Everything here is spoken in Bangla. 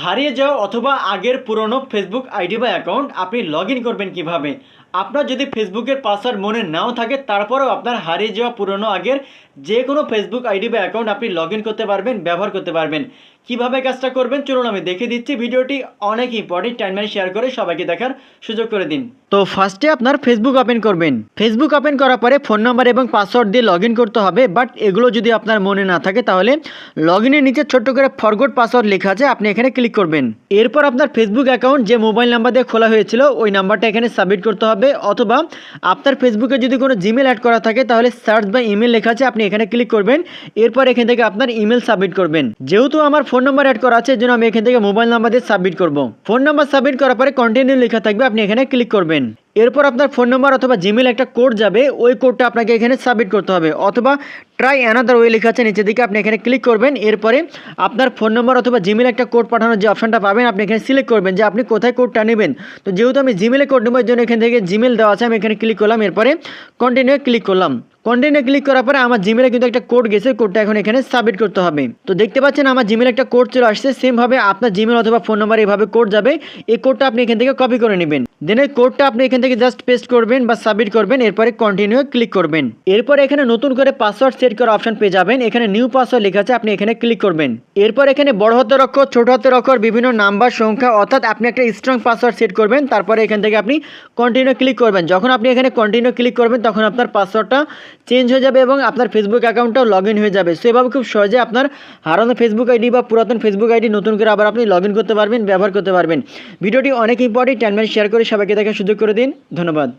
হারিয়ে যাওয়া অথবা আগের পুরনো ফেসবুক আইডি বা অ্যাকাউন্ট আপনি লগ ইন করবেন কীভাবে। আপনার যদি ফেসবুকের পাসওয়ার্ড মনে নাও থাকে, তারপরেও আপনার হারিয়ে যাওয়া পুরনো আগের যে কোনো ফেসবুক আইডি বা অ্যাকাউন্ট আপনি লগ ইন করতে পারবেন, ব্যবহার করতে পারবেন। কীভাবে কাজটা করবেন চলুন আমি দেখে দিচ্ছি। ভিডিওটি অনেক ইম্পর্টেন্ট, টাইমলাইন শেয়ার করে সবাইকে দেখার সুযোগ করে দিন। তো ফার্স্টে আপনার ফেসবুক ওপেন করবেন। ফেসবুক ওপেন করার পরে ফোন নাম্বার এবং পাসওয়ার্ড দিয়ে লগ ইন করতে হবে। বাট এগুলো যদি আপনার মনে না থাকে তাহলে লগ ইনের নিচে ছোট্ট করে ফরগট পাসওয়ার্ড লেখা আছে, আপনি এখানে ক্লিক করবেন। এরপর আপনার ফেসবুক অ্যাকাউন্ট যে মোবাইল নাম্বার দিয়ে খোলা হয়েছিল ওই নাম্বারটা এখানে সাবমিট করতে হবে, অথবা আপনার ফেসবুকে যদি কোনো জিমেল অ্যাড করা থাকে তাহলে সার্চ বা ইমেল লেখা আছে, আপনি এখানে ক্লিক করবেন। এরপর এখান থেকে আপনার ইমেল সাবমিট করবেন। যেহেতু আমার ফোন নাম্বার অ্যাড করা আছে এর জন্য আমি এখান থেকে মোবাইল নাম্বার দিয়ে সাবমিট করব। ফোন নাম্বার সাবমিট করার পরে কন্টিনিউ লেখা থাকবে, আপনি এখানে ক্লিক করবেন। এরপর আপনার ফোন নাম্বার অথবা জিমেল একটা কোড যাবে, ওই কোডটা আপনাকে এখানে সাবমিট করতে হবে, অথবা ট্রাই অ্যানাদার ওয়ে লেখা আছে নিচের দিকে, আপনি এখানে ক্লিক করবেন। এরপরে আপনার ফোন নাম্বার অথবা জিমেল একটা কোড পাঠানোর যে অপশনটা পাবেন আপনি এখানে সিলেক্ট করবেন যে আপনি কোথায় কোডটা নেবেন। তো যেহেতু আমি জিমেলে কোড নেবার জন্য এখান থেকে জিমেল দেওয়া আছে, আমি এখানে ক্লিক করলাম। এরপরে কন্টিনিউ ক্লিক করলাম। কন্টিনিউ ক্লিক করার পরে আমার জিমেলে কিন্তু একটা কোড গেছে, কোডটা এখন এখানে সাবমিট করতে হবে। তো দেখতে পাচ্ছেন আমার জিমেলে একটা কোড চলে আসছে। সেমভাবে আপনার জিমেল অথবা ফোন নাম্বার এভাবে কোড যাবে, এই কোডটা আপনি এখান থেকে কপি করে নেবেন। দেন এই কোডটা আপনি এখান থেকে জাস্ট পেস্ট করবেন বা সাবমিট করবেন। এরপরে কন্টিনিউ ক্লিক করবেন। এরপর এখানে নতুন করে পাসওয়ার্ড সেট করার অপশন পেয়ে যাবেন, এখানে নিউ পাসওয়ার্ড লেখা আছে, আপনি এখানে ক্লিক করবেন। এরপর এখানে বড় হাতের অক্ষর, ছোট হাতের অক্ষর, বিভিন্ন নাম্বার, সংখ্যা, অর্থাৎ আপনি একটা স্ট্রং পাসওয়ার্ড সেট করবেন। তারপরে এখান থেকে আপনি কন্টিনিউ ক্লিক করবেন। যখন আপনি এখানে কন্টিনিউ ক্লিক করবেন তখন আপনার পাসওয়ার্ডটা চেঞ্জ হয়ে যাবে এবং আপনার ফেসবুক অ্যাকাউন্টটাও লগ ইন হয়ে যাবে। সো এভাবে খুব সহজে আপনার হারানো ফেসবুক আইডি বা পুরাতন ফেসবুক আইডি নতুন করে আবার আপনি লগ ইন করতে পারবেন, ব্যবহার করতে পারবেন। ভিডিওটি অনেক ইম্পর্টেন্ট, টাইমলাইন শেয়ার করে সবাইকে দেখার সুযোগ করে দিন। ধন্যবাদ।